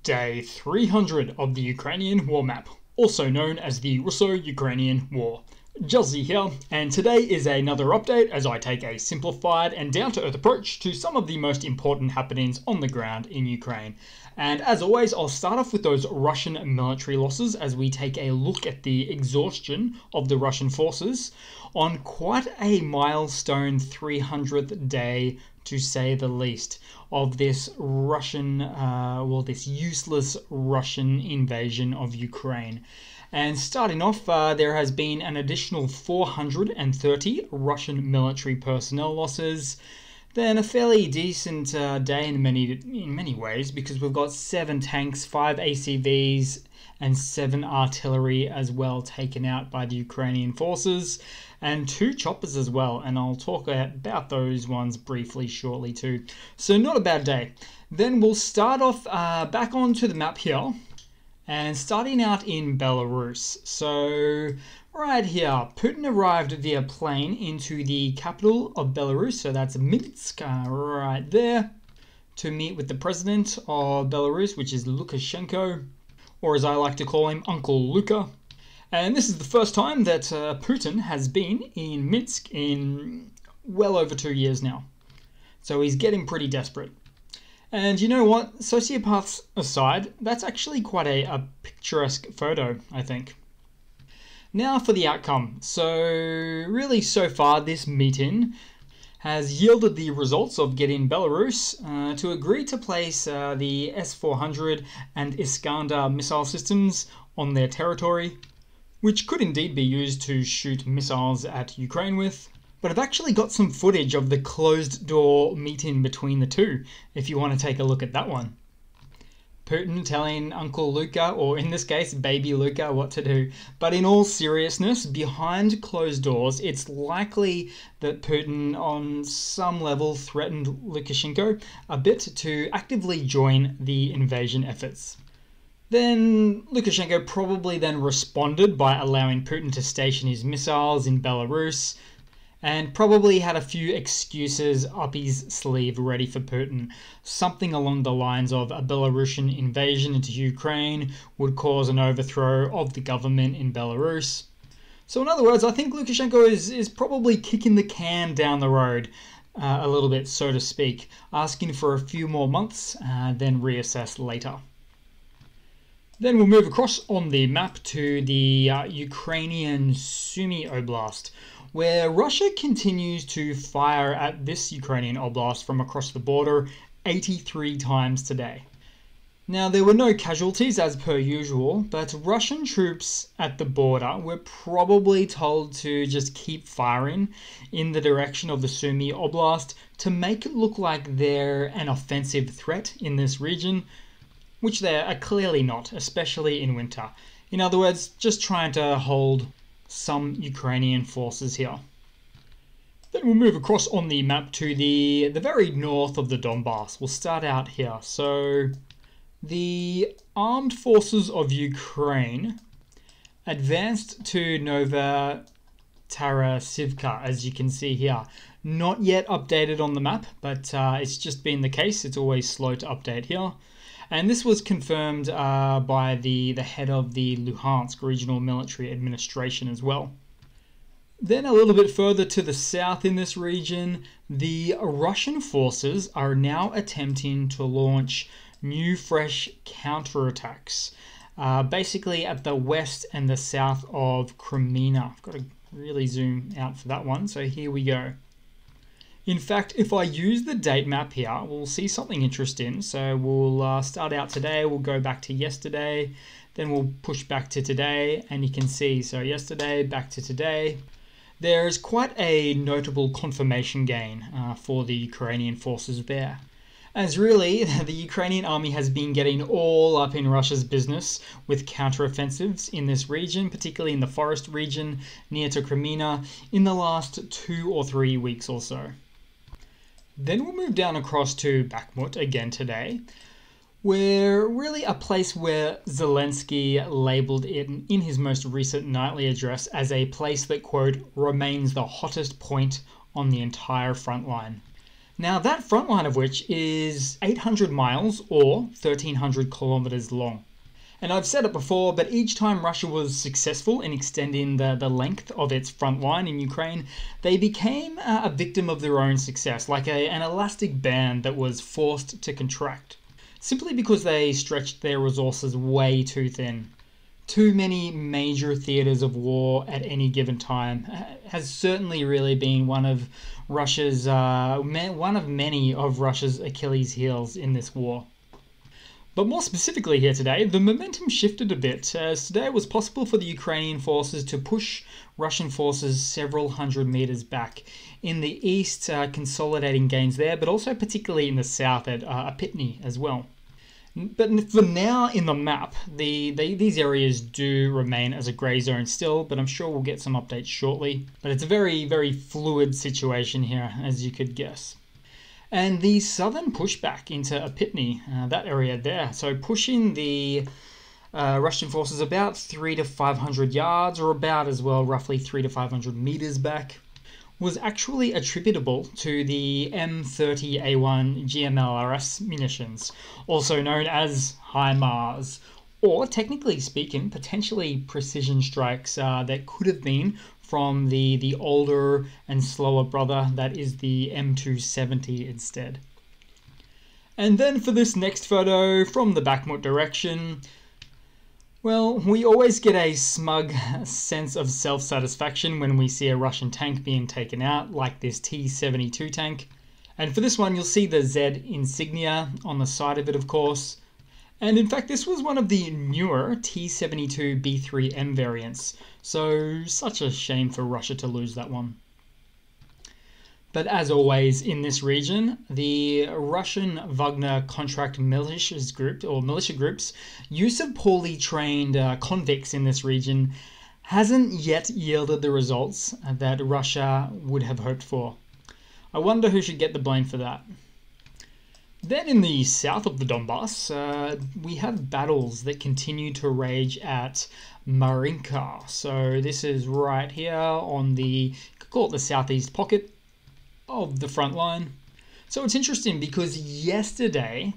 Day 300 of the Ukrainian war map, also known as the Russo-Ukrainian War. Juzzy here, and today is another update as I take a simplified and down-to-earth approach to some of the most important happenings on the ground in Ukraine. And as always, I'll start off with those Russian military losses as we take a look at the exhaustion of the Russian forces on quite a milestone 300th day, to say the least, of this this useless Russian invasion of Ukraine. And starting off, there has been an additional 430 Russian military personnel losses. Then a fairly decent day in many ways, because we've got 7 tanks, 5 ACVs, and 7 artillery as well taken out by the Ukrainian forces, and 2 choppers as well, and I'll talk about those ones briefly shortly too. So not a bad day. Then we'll start off back onto the map here, and starting out in Belarus. So right here, Putin arrived via plane into the capital of Belarus, so that's Minsk, right there, to meet with the president of Belarus, which is Lukashenko, or as I like to call him, Uncle Luka. And this is the first time that Putin has been in Minsk in well over 2 years now. So he's getting pretty desperate. And you know what? Sociopaths aside, that's actually quite a picturesque photo, I think. Now for the outcome. So really so far this meeting has yielded the results of getting Belarus to agree to place the S-400 and Iskander missile systems on their territory, which could indeed be used to shoot missiles at Ukraine with. But I've actually got some footage of the closed door meeting between the two, if you want to take a look at that one. Putin telling Uncle Luka, or in this case, baby Luka, what to do. But in all seriousness, behind closed doors, it's likely that Putin on some level threatened Lukashenko a bit to actively join the invasion efforts. Then Lukashenko probably then responded by allowing Putin to station his missiles in Belarus, and probably had a few excuses up his sleeve ready for Putin. Something along the lines of a Belarusian invasion into Ukraine would cause an overthrow of the government in Belarus. So in other words, I think Lukashenko is probably kicking the can down the road a little bit, so to speak, asking for a few more months, then reassess later. Then we'll move across on the map to the Ukrainian Sumy Oblast, where Russia continues to fire at this Ukrainian oblast from across the border 83 times today. Now, there were no casualties as per usual, but Russian troops at the border were probably told to just keep firing in the direction of the Sumy Oblast to make it look like they're an offensive threat in this region, which they are clearly not, especially in winter. In other words, just trying to hold some Ukrainian forces here. Then we'll move across on the map to the very north of the Donbass. We'll start out here. So the armed forces of Ukraine advanced to Novotarasivka, as you can see here. Not yet updated on the map, but it's just been the case. It's always slow to update here. And this was confirmed by the head of the Luhansk Regional Military Administration as well. Then a little bit further to the south in this region, the Russian forces are now attempting to launch new fresh counterattacks, basically at the west and the south of Crimea. I've got to really zoom out for that one, so here we go. In fact, if I use the date map here, we'll see something interesting. So we'll start out today, we'll go back to yesterday, then we'll push back to today, and you can see, so yesterday, back to today. There's quite a notable confirmation gain for the Ukrainian forces there. As really, the Ukrainian army has been getting all up in Russia's business with counteroffensives in this region, particularly in the forest region near to Crimea, in the last 2 or 3 weeks or so. Then we'll move down across to Bakhmut again today, where really a place where Zelensky labeled it in his most recent nightly address as a place that, quote, remains the hottest point on the entire front line. Now that front line of which is 800 miles or 1,300 kilometers long. And I've said it before, but each time Russia was successful in extending the length of its front line in Ukraine, they became a victim of their own success, like an elastic band that was forced to contract, simply because they stretched their resources way too thin. Too many major theaters of war at any given time has certainly really been one of many of Russia's Achilles heels in this war. But more specifically here today, the momentum shifted a bit, as today it was possible for the Ukrainian forces to push Russian forces several hundred meters back. In the east, consolidating gains there, but also particularly in the south at Apitny as well. But for now in the map, these areas do remain as a grey zone still, but I'm sure we'll get some updates shortly. But it's a very, very fluid situation here, as you could guess. And the southern pushback into Apitny, that area there, so pushing the Russian forces about 300 to 500 yards, or about as well roughly 300 to 500 meters back, was actually attributable to the M30A1 GMLRS munitions, also known as HIMARS, or technically speaking, potentially precision strikes that could have been from the older and slower brother that is the M270 instead. And then for this next photo from the Bakhmut direction, well, we always get a smug sense of self-satisfaction when we see a Russian tank being taken out, like this T-72 tank. And for this one, you'll see the Z insignia on the side of it, of course. And in fact, this was one of the newer T-72B3M variants, so such a shame for Russia to lose that one. But as always in this region, the Russian Wagner contract militia groups' use of poorly trained convicts in this region hasn't yet yielded the results that Russia would have hoped for. I wonder who should get the blame for that. Then in the south of the Donbass, we have battles that continue to rage at Marinka. So this is right here on you could call it the southeast pocket of the front line. So it's interesting because yesterday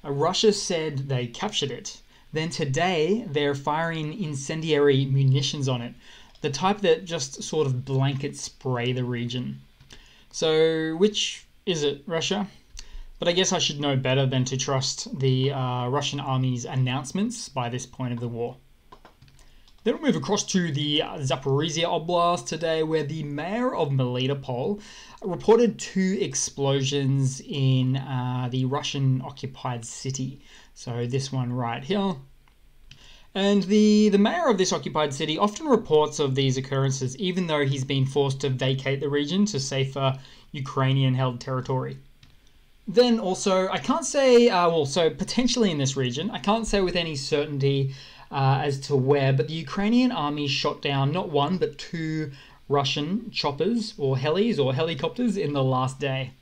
Russia said they captured it. Then today they're firing incendiary munitions on it, the type that just sort of blanket spray the region. So which is it, Russia? But I guess I should know better than to trust the Russian army's announcements by this point of the war. Then we'll move across to the Zaporizhia Oblast today, where the mayor of Melitopol reported 2 explosions in the Russian-occupied city. So this one right here. And the mayor of this occupied city often reports of these occurrences, even though he's been forced to vacate the region to safer Ukrainian-held territory. Then also, I can't say, so potentially in this region, I can't say with any certainty as to where, but the Ukrainian army shot down not 1 but 2 Russian choppers or helis or helicopters in the last day.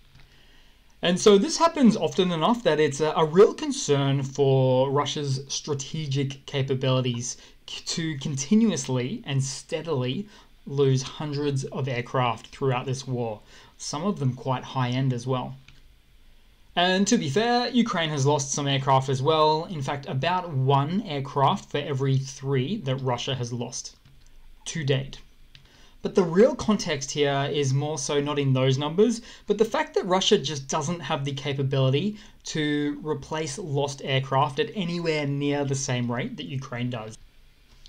And so this happens often enough that it's a real concern for Russia's strategic capabilities to continuously and steadily lose hundreds of aircraft throughout this war, some of them quite high-end as well. And to be fair, Ukraine has lost some aircraft as well. In fact, about 1 aircraft for every 3 that Russia has lost to date. But the real context here is more so not in those numbers, but the fact that Russia just doesn't have the capability to replace lost aircraft at anywhere near the same rate that Ukraine does.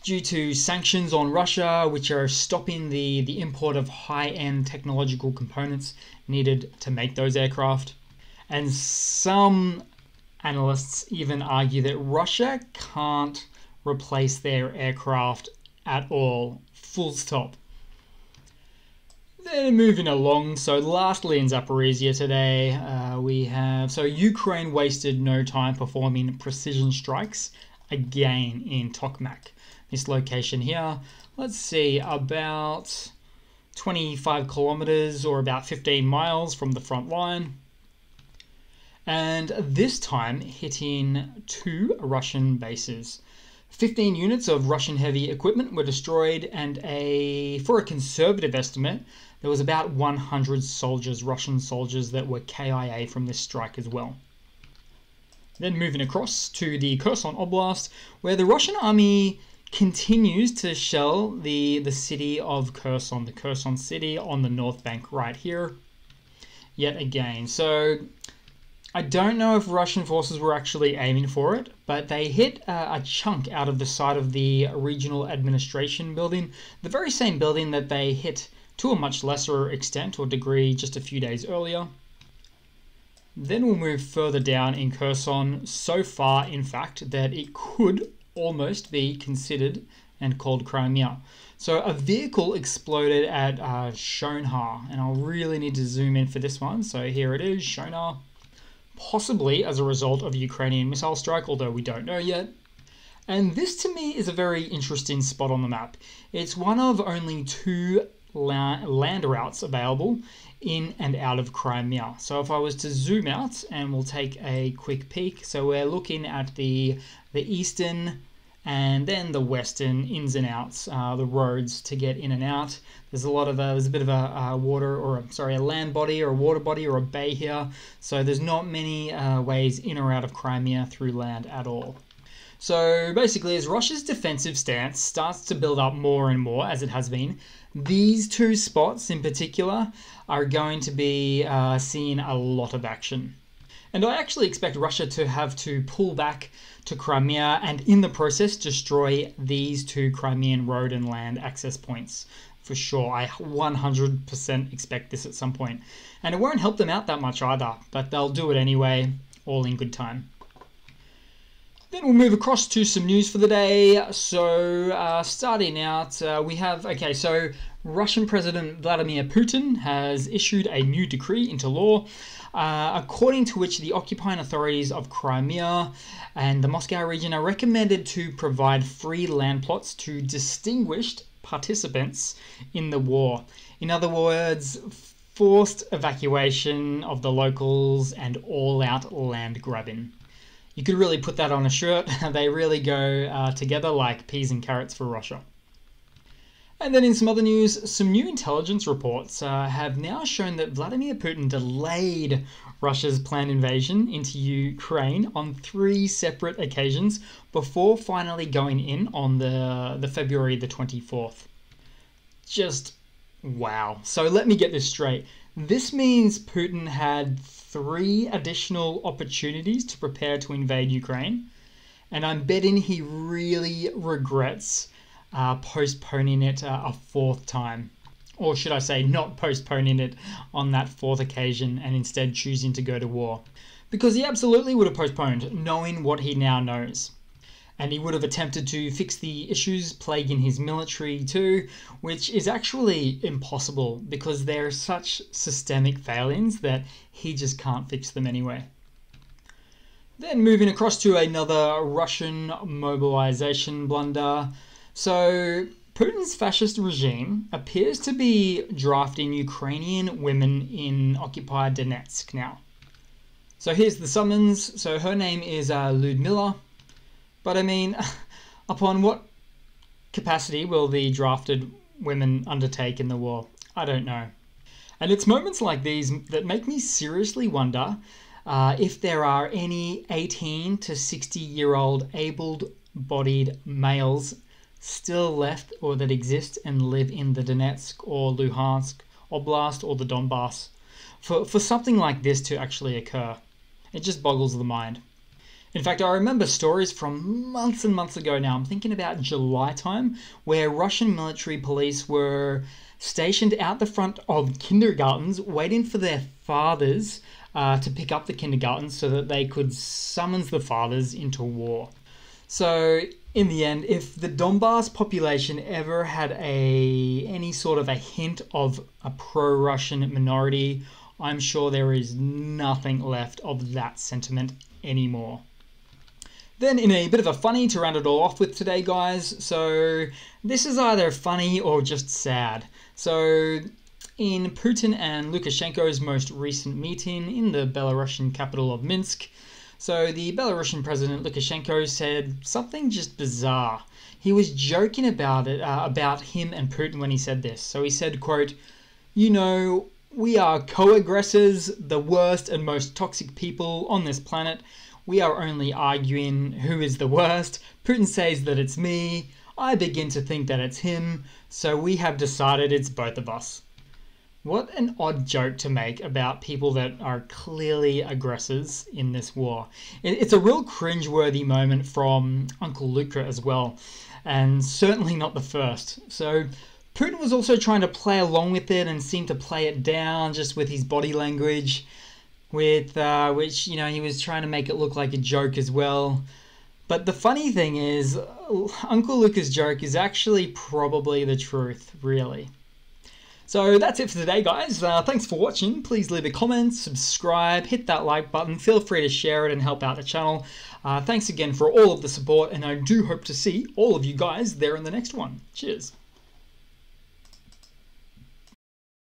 Due to sanctions on Russia, which are stopping the import of high-end technological components needed to make those aircraft. And some analysts even argue that Russia can't replace their aircraft at all, full stop. Then moving along, so lastly in Zaporizhia today, we have, so Ukraine wasted no time performing precision strikes again in Tokmak. This location here, let's see, about 25 kilometers or about 15 miles from the front line. And this time hitting 2 Russian bases. 15 units of Russian heavy equipment were destroyed, and for a conservative estimate, there was about 100 soldiers, Russian soldiers, that were KIA from this strike as well. Then moving across to the Kherson Oblast, where the Russian army continues to shell the city of Kherson, the Kherson city on the north bank right here, yet again. So I don't know if Russian forces were actually aiming for it, but they hit a chunk out of the side of the regional administration building, the very same building that they hit to a much lesser extent or degree just a few days earlier. Then we'll move further down in Kherson, so far in fact that it could almost be considered and called Crimea. So a vehicle exploded at Shonhar, and I'll really need to zoom in for this one. So here it is, Shonhar, possibly as a result of a Ukrainian missile strike, although we don't know yet. And this to me is a very interesting spot on the map. It's one of only 2 land routes available in and out of Crimea. So if I was to zoom out and we'll take a quick peek, so we're looking at the eastern and then the western ins and outs, the roads to get in and out. There's a bit of a land body or a water body or a bay here. So there's not many ways in or out of Crimea through land at all. So basically, as Russia's defensive stance starts to build up more and more, as it has been, these 2 spots in particular are going to be seeing a lot of action. And I actually expect Russia to have to pull back to Crimea and in the process destroy these 2 Crimean road and land access points. For sure, I 100% expect this at some point. And it won't help them out that much either, but they'll do it anyway, all in good time. Then we'll move across to some news for the day. So starting out, we have, so Russian President Vladimir Putin has issued a new decree into law, according to which the occupying authorities of Crimea and the Moscow region are recommended to provide free land plots to distinguished participants in the war. In other words, forced evacuation of the locals and all-out land grabbing. You could really put that on a shirt. They really go together like peas and carrots for Russia. And then in some other news, some new intelligence reports have now shown that Vladimir Putin delayed Russia's planned invasion into Ukraine on 3 separate occasions before finally going in on the February the 24th. Just wow. So let me get this straight. This means Putin had 3 additional opportunities to prepare to invade Ukraine, and I'm betting he really regrets postponing it a 4th time. Or should I say, not postponing it on that 4th occasion and instead choosing to go to war. Because he absolutely would have postponed, knowing what he now knows. And he would have attempted to fix the issues plaguing his military too, which is actually impossible because they're such systemic failings that he just can't fix them anyway. Then moving across to another Russian mobilization blunder. So Putin's fascist regime appears to be drafting Ukrainian women in occupied Donetsk now. So here's the summons. So her name is Lyudmila. But I mean, upon what capacity will the drafted women undertake in the war? I don't know. And it's moments like these that make me seriously wonder if there are any 18 to 60-year-old able-bodied males still left or that exist and live in the Donetsk or Luhansk Oblast or the Donbass for something like this to actually occur. It just boggles the mind. In fact, I remember stories from months and months ago now, I'm thinking about July time, where Russian military police were stationed out the front of kindergartens waiting for their fathers to pick up the kindergartens so that they could summons the fathers into war. So in the end, if the Donbass population ever had any sort of a hint of a pro-Russian minority, I'm sure there is nothing left of that sentiment anymore. Then in a bit of a funny to round it all off with today, guys, so this is either funny or just sad. So in Putin and Lukashenko's most recent meeting in the Belarusian capital of Minsk, so the Belarusian president Lukashenko said something just bizarre. He was joking about it, about him and Putin when he said this. So he said, quote, You know, we are co-aggressors, the worst and most toxic people on this planet. We are only arguing who is the worst. Putin says that it's me. I begin to think that it's him. So we have decided it's both of us. What an odd joke to make about people that are clearly aggressors in this war. It's a real cringe-worthy moment from Uncle Luca as well, and certainly not the first. So Putin was also trying to play along with it and seemed to play it down just with his body language, with which, you know, he was trying to make it look like a joke as well. But the funny thing is, Uncle Luca's joke is actually probably the truth, really. So that's it for today, guys. Thanks for watching. Please leave a comment, subscribe, hit that like button. Feel free to share it and help out the channel. Thanks again for all of the support, and I do hope to see all of you guys there in the next one. Cheers.